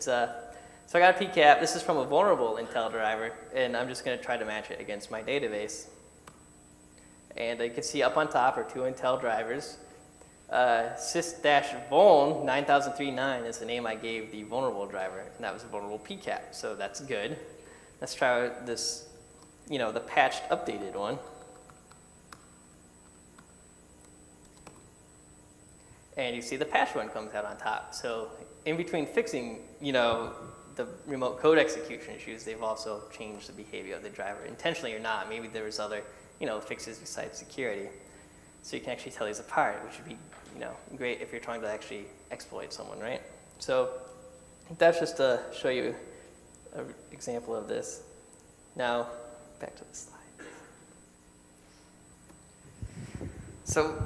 So I got a PCAP. This is from a vulnerable Intel driver, and I'm just going to try to match it against my database. And you can see up on top are 2 Intel drivers. sys-vuln 9039 is the name I gave the vulnerable driver, and that was a vulnerable PCAP, so that's good. Let's try this, the patched updated one. And you see the patched one comes out on top. So in between fixing, the remote code execution issues, they've also changed the behavior of the driver, intentionally or not. Maybe there was other, fixes besides security. So you can actually tell these apart, which would be, great if you're trying to actually exploit someone, right? So that's just to show you an example of this. Now, back to the slide. So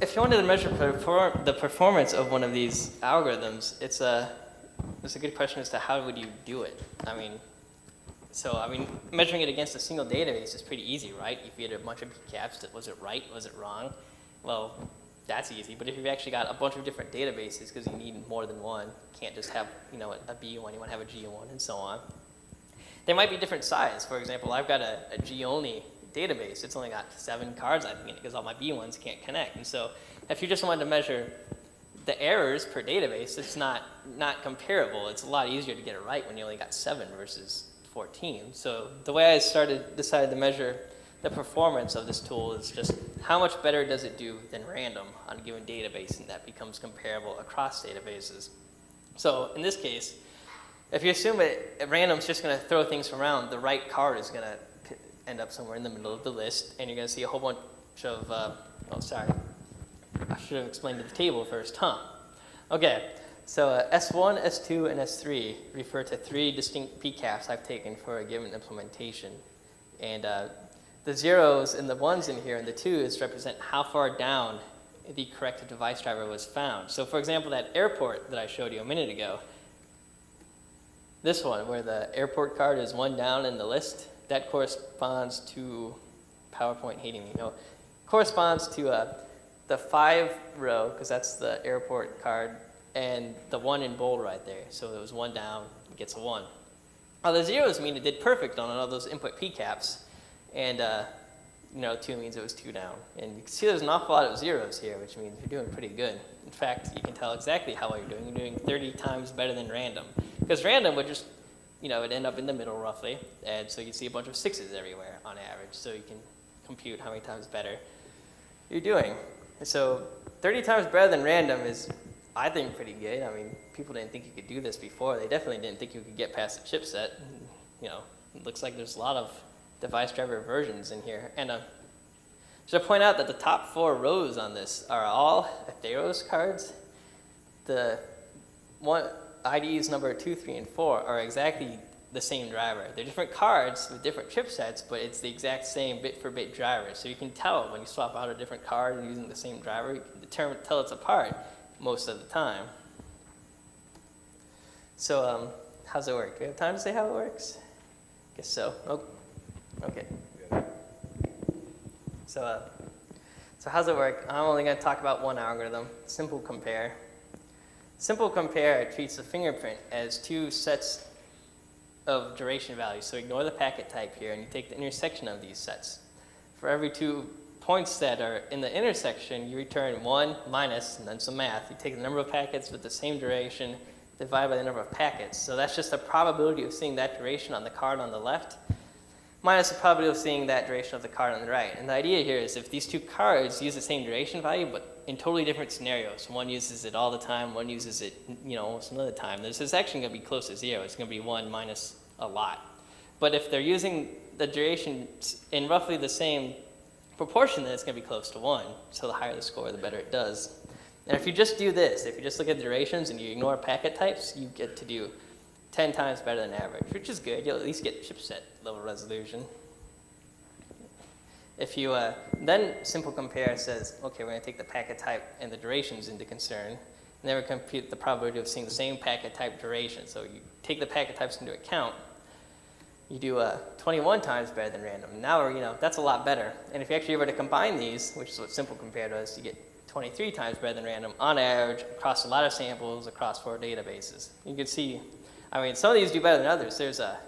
if you wanted to measure the performance of one of these algorithms, it's a good question as to how would you do it. Measuring it against a single database is pretty easy, right? If you had a bunch of PCAPs, was it right, was it wrong? Well, that's easy. But if you've actually got a bunch of different databases, because you need more than one, you can't just have a B1, you want to have a G1, and so on. They might be different size. For example, I've got a G-only database. It's only got 7 cards I think, because all my B1s can't connect. And so if you just wanted to measure the errors per database, it's not comparable. It's a lot easier to get it right when you only got 7 versus 14. So the way I decided to measure the performance of this tool is just how much better does it do than random on a given database, and that becomes comparable across databases. So in this case, if you assume random's just going to throw things around, the right card is going to end up somewhere in the middle of the list, and you're going to see a whole bunch of, I should have explained the table first, huh? Okay, so S1, S2, and S3 refer to 3 distinct PCAPs I've taken for a given implementation. And the 0s and the 1s in here and the 2s represent how far down the corrected device driver was found. So for example, that airport that I showed you a minute ago, this one where the airport card is 1 down in the list, that corresponds to, PowerPoint hating me, no, corresponds to the 5 row, because that's the airport card, and the 1 in bold right there. So it was 1 down, it gets a 1. Now the 0s mean it did perfect on all those input PCAPs, and 2 means it was 2 down. And you can see there's an awful lot of 0s here, which means you're doing pretty good. In fact, you can tell exactly how well you're doing. You're doing 30 times better than random. Because random would just, it'd end up in the middle roughly, and so you see a bunch of 6s everywhere on average, so you can compute how many times better you're doing. So 30 times better than random is, I think, pretty good. I mean, people didn't think you could do this before. They definitely didn't think you could get past the chipset. It looks like there's a lot of device driver versions in here. And should I point out that the top 4 rows on this are all Atheros cards. The IDs number 2, 3, and 4 are exactly the same driver. They're different cards with different chipsets, but it's the exact same bit-for-bit driver. So you can tell when you swap out a different card and using the same driver, you can tell it's apart most of the time. So how's it work? Do we have time to say how it works? Guess so. Oh, okay. So how's it work? I'm only going to talk about one algorithm, simple compare. Simple compare treats the fingerprint as 2 sets of duration values. So ignore the packet type here, and you take the intersection of these sets. For every 2 points that are in the intersection, you return 1 minus, and then some math. You take the number of packets with the same duration, divide by the number of packets. So that's just the probability of seeing that duration on the card on the left, minus the probability of seeing that duration of the card on the right. And the idea here is if these 2 cards use the same duration value, but in totally different scenarios. One uses it all the time, one uses it, almost another time. This is actually going to be close to 0. It's going to be 1 minus a lot. But if they're using the duration in roughly the same proportion, then it's going to be close to 1. So the higher the score, the better it does. And if you just do this, if you just look at the durations and you ignore packet types, you get to do 10 times better than average, which is good. You'll at least get chipset level resolution. If you then simple compare says, okay, we're going to take the packet type and the durations into concern, and then we compute the probability of seeing the same packet type duration. So you take the packet types into account. You do 21 times better than random. Now, that's a lot better. And if you actually were to combine these, which is what simple compare does, you get 23 times better than random on average across a lot of samples across 4 databases. You can see, some of these do better than others. There's a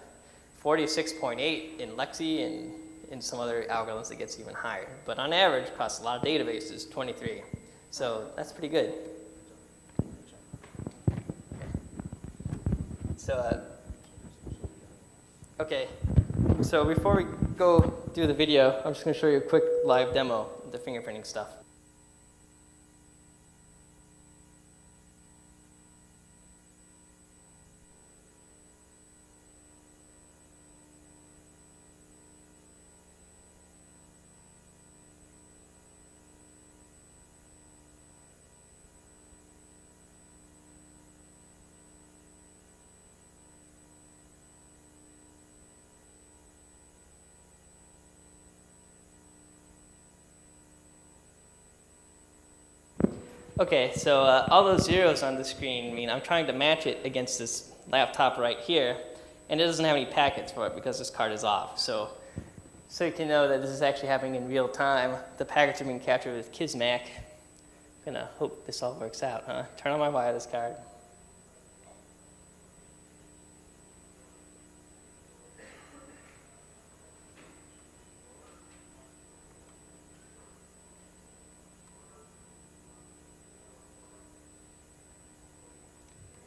46.8 in Lexi and in some other algorithms that gets even higher. But on average, across a lot of databases, 23. So that's pretty good. So, okay, so before we go do the video, I'm just going to show you a quick live demo of the fingerprinting stuff. Okay, so all those zeros on the screen I'm trying to match it against this laptop right here, and it doesn't have any packets for it because this card is off. So you can know that this is actually happening in real time. The packets are being captured with Kismac. I'm gonna hope this all works out, huh? Turn on my wireless card.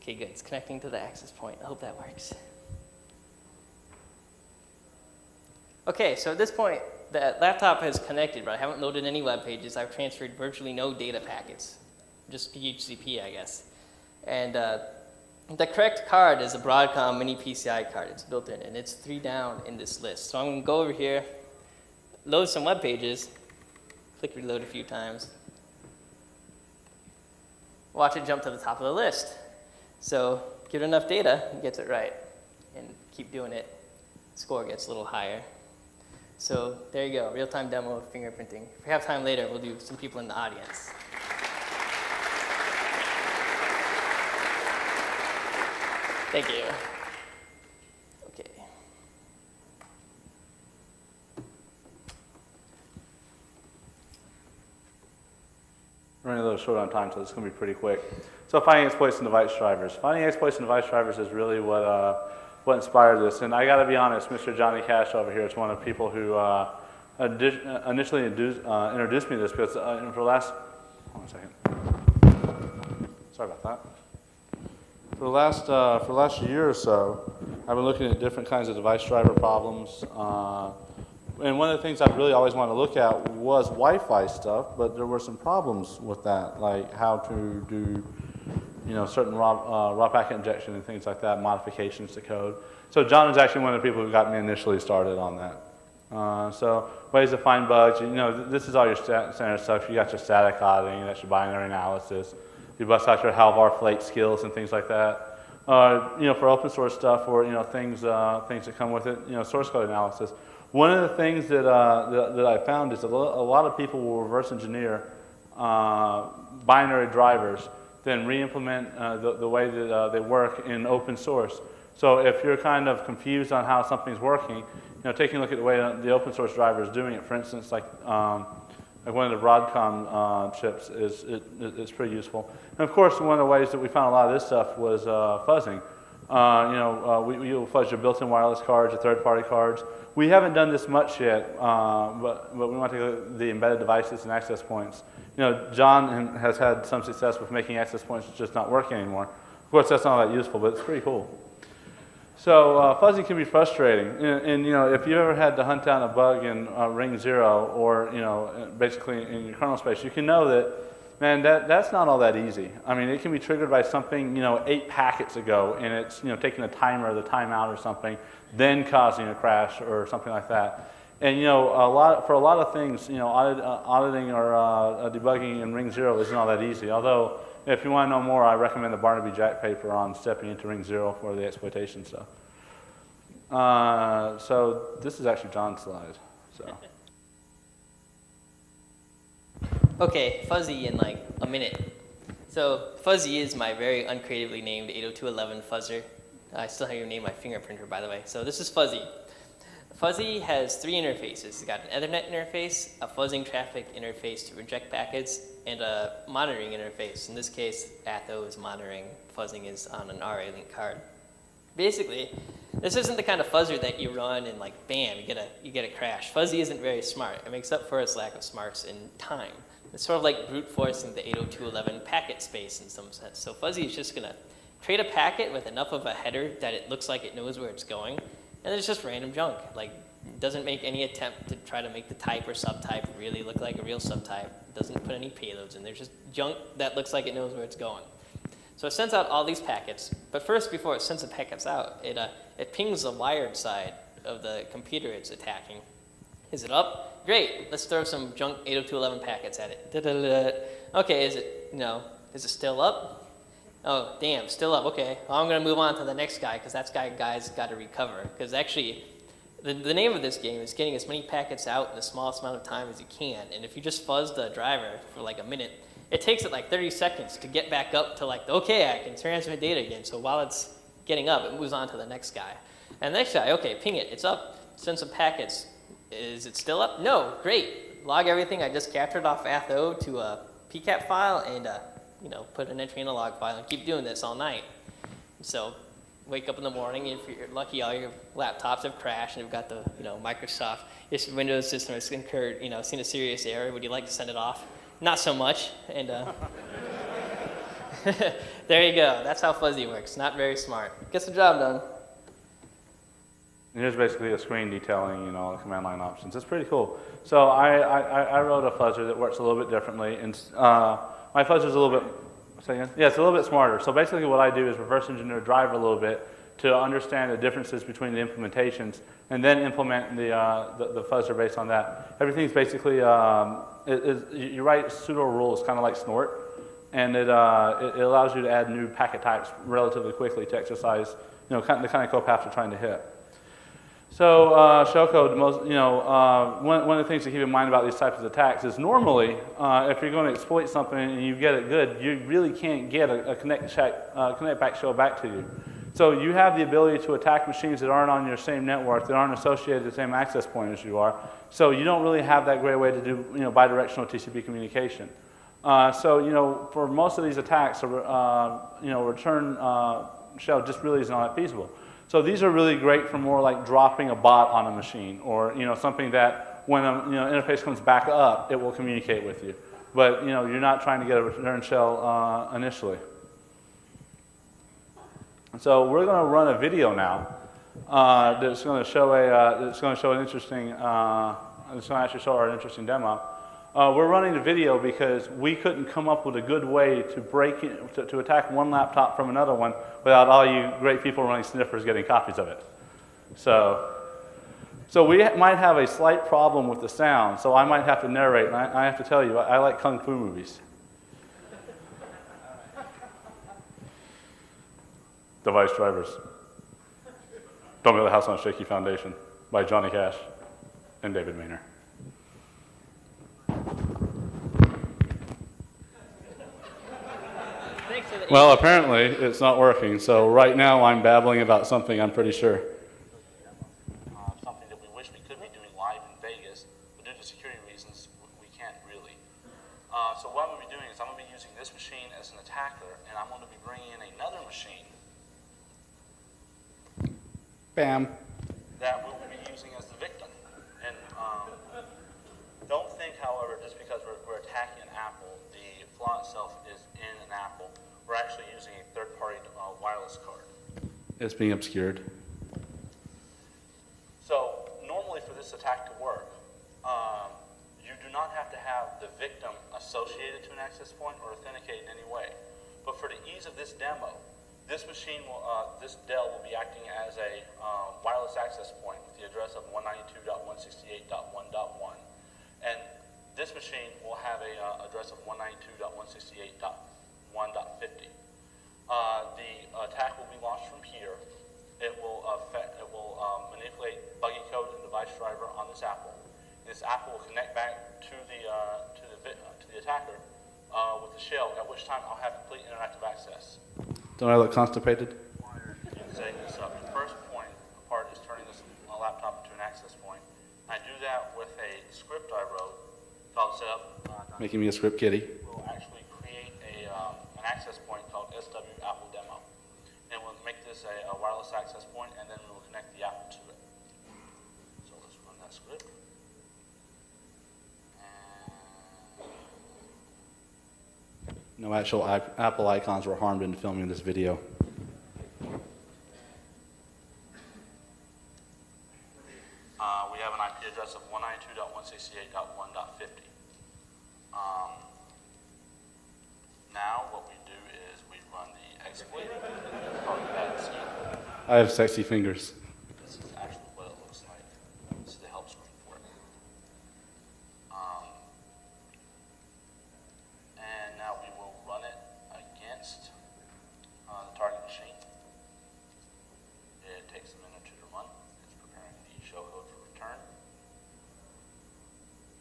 Okay, good. It's connecting to the access point. I hope that works. Okay, so at this point, the laptop has connected, but I haven't loaded any web pages. I've transferred virtually no data packets, just DHCP, I guess. And the correct card is a Broadcom mini PCI card. It's built in, and it's 3 down in this list. So I'm going to go over here, load some web pages, click reload a few times. Watch it jump to the top of the list. So give it enough data, it gets it right. And keep doing it, score gets a little higher. So there you go, real-time demo of fingerprinting. If we have time later, we'll do some people in the audience. Thank you. Okay. We're running a little short on time, so this is going to be pretty quick. So finding exploits in device drivers. Finding exploits in device drivers is really what inspired this. And I got to be honest, Mr. Johnny Cash over here is one of the people who initially introduced me to this because for the last, hold on a second. Sorry about that. For the last year or so, I've been looking at different kinds of device driver problems. And one of the things I really always wanted to look at was Wi-Fi stuff, but there were some problems with that, like how to do, certain raw packet injection and things like that, modifications to code. So John is actually one of the people who got me initially started on that. So ways to find bugs, this is all your standard stuff. You got your static auditing, that's your binary analysis. You bust out your Halvar flake skills and things like that. For open source stuff or things that come with it, source code analysis. One of the things that I found is a lot of people will reverse engineer binary drivers, then re-implement the way that they work in open source. So if you're kind of confused on how something's working, taking a look at the way the open source driver is doing it, for instance, like one of the Broadcom chips is pretty useful. And of course, one of the ways that we found a lot of this stuff was fuzzing. You'll fuzz your built-in wireless cards, your third-party cards. We haven't done this much yet, but we want to go to the embedded devices and access points. John has had some success with making access points just not working anymore. Of course, that's not that useful, but it's pretty cool. So fuzzing can be frustrating, and if you ever had to hunt down a bug in ring 0 or basically in your kernel space, you can know that, man, that's not all that easy. I mean, it can be triggered by something 8 packets ago, and it's taking a timer or the timeout or something, then causing a crash or something like that. And for a lot of things, auditing or debugging in Ring 0 isn't all that easy. Although, if you want to know more, I recommend the Barnaby Jack paper on stepping into Ring 0 for the exploitation stuff. So this is actually John's slide. So. Okay, fuzzy in like a minute. So fuzzy is my very uncreatively named 802.11 fuzzer. I still have your name, my fingerprinter, by the way. So this is fuzzy. Fuzzy has 3 interfaces. It's got an Ethernet interface, a fuzzing traffic interface to reject packets, and a monitoring interface. In this case, ATHO is monitoring. Fuzzing is on an RA link card. Basically, this isn't the kind of fuzzer that you run and like, bam, you get a crash. Fuzzy isn't very smart. It makes up for its lack of smarts in time. It's sort of like brute forcing the 802.11 packet space in some sense. So fuzzy is just gonna create a packet with enough of a header that it looks like it knows where it's going, and then it's just random junk. Like, it doesn't make any attempt to try to make the type or subtype really look like a real subtype. It doesn't put any payloads in. There's just junk that looks like it knows where it's going. So it sends out all these packets, but first, before it sends the packets out, it pings the wired side of the computer it's attacking. Is it up? Great, let's throw some junk 802.11 packets at it. Okay, is it still up? Oh, damn, still up, okay. Well, I'm gonna move on to the next guy, because that guy's gotta recover. Because actually, the name of this game is getting as many packets out in the smallest amount of time as you can, and if you just fuzz the driver for like a minute, it takes it like 30 seconds to get back up to like, okay, I can transmit data again. So while it's getting up, it moves on to the next guy. And the next guy, okay, ping it, it's up, send some packets. Is it still up? No, great. Log everything I just captured off ATHO to a PCAP file and put an entry in a log file and keep doing this all night. So wake up in the morning, if you're lucky, all your laptops have crashed and you've got the Microsoft, your Windows system has incurred, seen a serious error. Would you like to send it off? Not so much. And there you go. That's how fuzzy works. Not very smart. Gets the job done. And here's basically a screen detailing, the command line options. It's pretty cool. So I wrote a fuzzer that works a little bit differently, and my fuzzer's a little bit, say again? Yeah, it's a little bit smarter. So basically what I do is reverse engineer driver a little bit to understand the differences between the implementations, and then implement the fuzzer based on that. Everything's basically, you write pseudo rules, kind of like snort, and it allows you to add new packet types relatively quickly to exercise, the kind of code paths you're trying to hit. So shellcode, one of the things to keep in mind about these types of attacks is normally, if you're going to exploit something and you get it good, you really can't get a connect back shell back to you. So you have the ability to attack machines that aren't on your same network, that aren't associated with the same access point as you are. So you don't really have that great way to do bidirectional TCP communication. So for most of these attacks, return shell just really isn't all that feasible. So these are really great for more like dropping a bot on a machine, or something that when an interface comes back up, it will communicate with you. But you're not trying to get a return shell initially. So we're going to run a video now that's going to show an interesting. It's going to actually show our interesting demo. We're running the video because we couldn't come up with a good way to to attack one laptop from another one without all you great people running sniffers getting copies of it. So we might have a slight problem with the sound, so I might have to narrate, and I have to tell you, I like Kung Fu movies. Device drivers. Don't Build a House on a Shaky Foundation by Johnny Cash and David Maynor. Well, apparently it's not working, so right now I'm babbling about something I'm pretty sure. Something that we wish we could be doing live in Vegas, but due to security reasons, we can't really. So what I'm going to be doing is I'm going to be using this machine as an attacker, and I'm going to be bringing in another machine. Bam. That we will be using as the victim. And don't think, however, just because we're attacking an Apple, the flaw itself is in an Apple. We're actually using a third-party wireless card. It's being obscured. So normally for this attack to work, you do not have to have the victim associated to an access point or authenticated in any way. But for the ease of this demo, this machine will, this Dell will be acting as a wireless access point with the address of 192.168.1. this machine will have a address of 192.168.1.50. The attack will be launched from here. It will manipulate buggy code and device driver on this apple. This apple will connect back to the attacker with the shell, at which time I'll have complete interactive access. Don't I look constipated? You can say this up. The first point part is turning this laptop into an access point. I do that with a script I wrote called setup. Making me a script kitty. We'll actually create an access point called SW Apple Demo. And we'll make this a wireless access point, and then we'll connect the Apple to it. So let's run that script. No actual Apple icons were harmed in filming this video. We have an IP address of 192.168.1.50. Now what we do is we run the exploit. I have sexy fingers. This is actually what it looks like. This is the help screen for it. And now we will run it against the target machine. It takes a minute or two to run. It's preparing the shell code for return.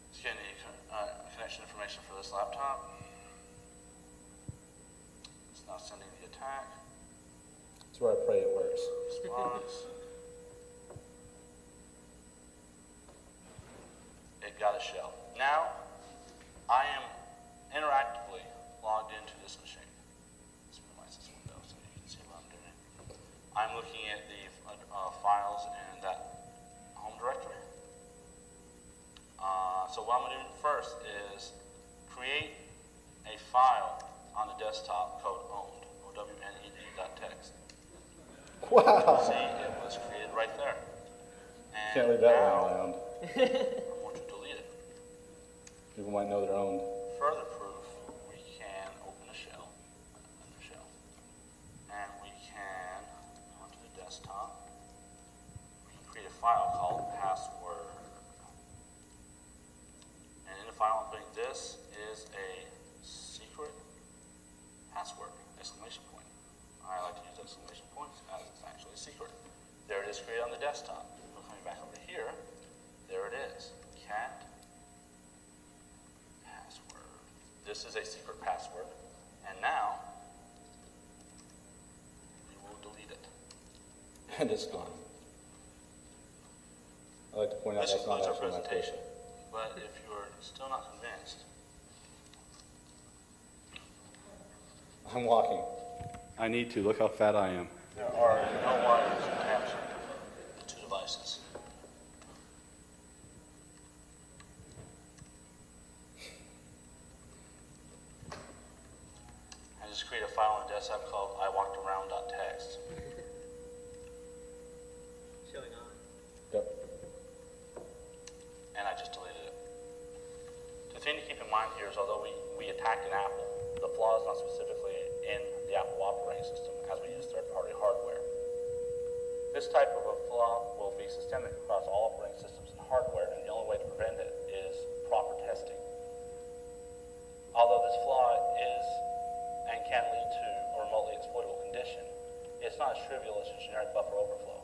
It's getting the connection information for this laptop. It's now sending the attack. That's where I pray it works. Response. It got a shell. Now, I am interactively logged into this machine. Let's minimize this window so you can see what I'm doing. I'm looking at the files in that home directory. So what I'm going to do first is create a file on the desktop called owned, O-W-N-E-D.txt. Wow. See, it was created right there. And Can't leave that now, laying around. I want to delete it. People might know they're owned. Further proof, we can open a shell, and we can go onto the desktop. We can create a file called password. And in the file, I'm putting this is a secret password, exclamation point. I like to use exclamation points as it's actually secret. There it is created on the desktop. We're coming back over here. There it is. Cat password. This is a secret password. And now, we will delete it. And it's gone. I like to point out This that's not concludes our actually my presentation. But if you're still not convinced, I'm walking. I need to. Look how fat I am. there are no wires attached to the two devices. I just create a file on the desktop called iwalkedaround.txt. Showing on. Yep. And I just deleted it. The thing to keep in mind here is although we attacked an Apple, the flaw is not specifically in the Apple operating system as we use third-party hardware. This type of a flaw will be systemic across all operating systems and hardware, and the only way to prevent it is proper testing. Although this flaw is and can lead to a remotely exploitable condition, it's not as trivial as a generic buffer overflow.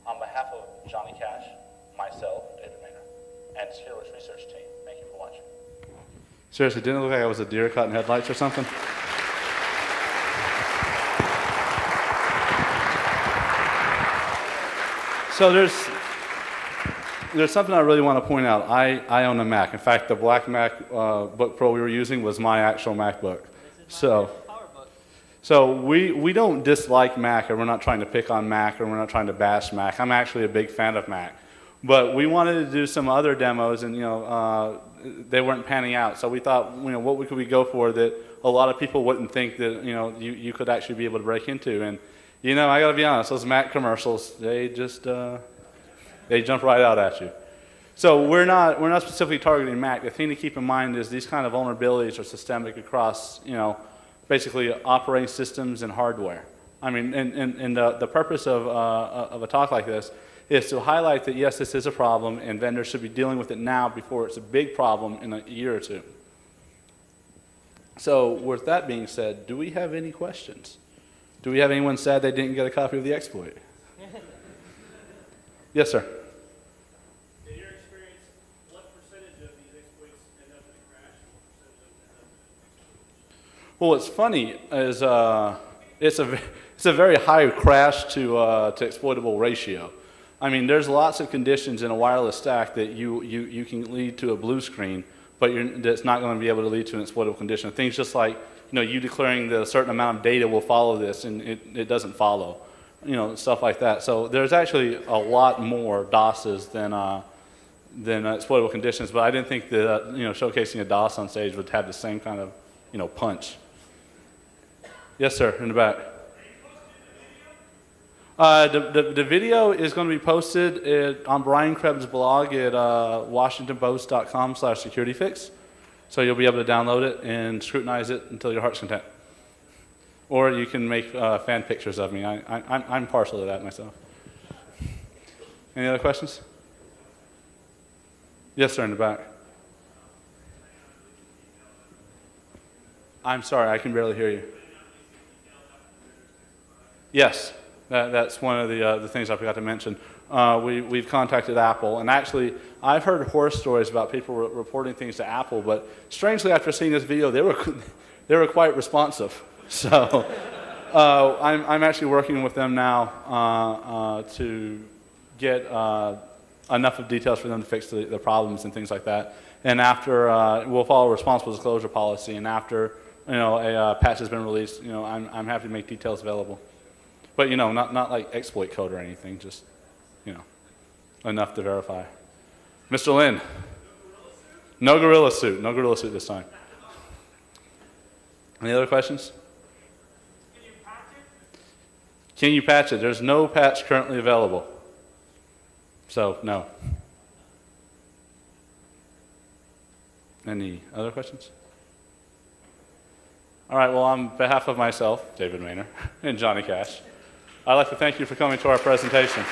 On behalf of Johnny Cash, myself, David Maynor, and the Security Research team, thank you for watching. Seriously, didn't it look like I was a deer caught in headlights or something? So there's something I really want to point out. I own a Mac. In fact, the black Mac Book Pro we were using was my actual MacBook. So we don't dislike Mac, or we're not trying to pick on Mac, or we're not trying to bash Mac. I'm actually a big fan of Mac. But we wanted to do some other demos, and they weren't panning out. So we thought, what could we go for that a lot of people wouldn't think that you could actually be able to break into. And I got to be honest, those Mac commercials, they just they jump right out at you. So we're not specifically targeting Mac. The thing to keep in mind is these kind of vulnerabilities are systemic across basically operating systems and hardware. I mean, and the purpose of a talk like this is to highlight that, yes, this is a problem, and vendors should be dealing with it now before it's a big problem in a year or two. So with that being said, do we have any questions? Do we have anyone sad they didn't get a copy of the exploit? Yes, sir. In your experience, what percentage of these exploits end up in a crash, and what percentage of them end up in a Well, what's funny is it's a very high crash to exploitable ratio. I mean, there's lots of conditions in a wireless stack that you can lead to a blue screen, but that's not going to be able to lead to an exploitable condition. Things just like, you declaring that a certain amount of data will follow this, and it doesn't follow. Stuff like that. So there's actually a lot more DOSes than exploitable conditions, but I didn't think that showcasing a DOS on stage would have the same kind of punch. Yes, sir, in the back. The video is going to be posted on Brian Krebs' blog at washingtonpost.com/securityfix. So you'll be able to download it and scrutinize it until your heart's content. Or you can make fan pictures of me. I'm partial to that myself. Any other questions? Yes, sir, in the back. I'm sorry, I can barely hear you. Yes, that's one of the things I forgot to mention. We've contacted Apple, and actually, I've heard horror stories about people reporting things to Apple, but strangely, after seeing this video, they were quite responsive. So I'm actually working with them now to get enough of details for them to fix the problems and things like that. And after we'll follow a responsible disclosure policy, and after a patch has been released, I'm happy to make details available. But not like exploit code or anything, just enough to verify. Mr. Lin, no gorilla suit, no gorilla suit this time. Any other questions? Can you patch it? There's no patch currently available. So, no. Any other questions? All right, well, on behalf of myself, David Maynor, and Johnny Cash, I'd like to thank you for coming to our presentation.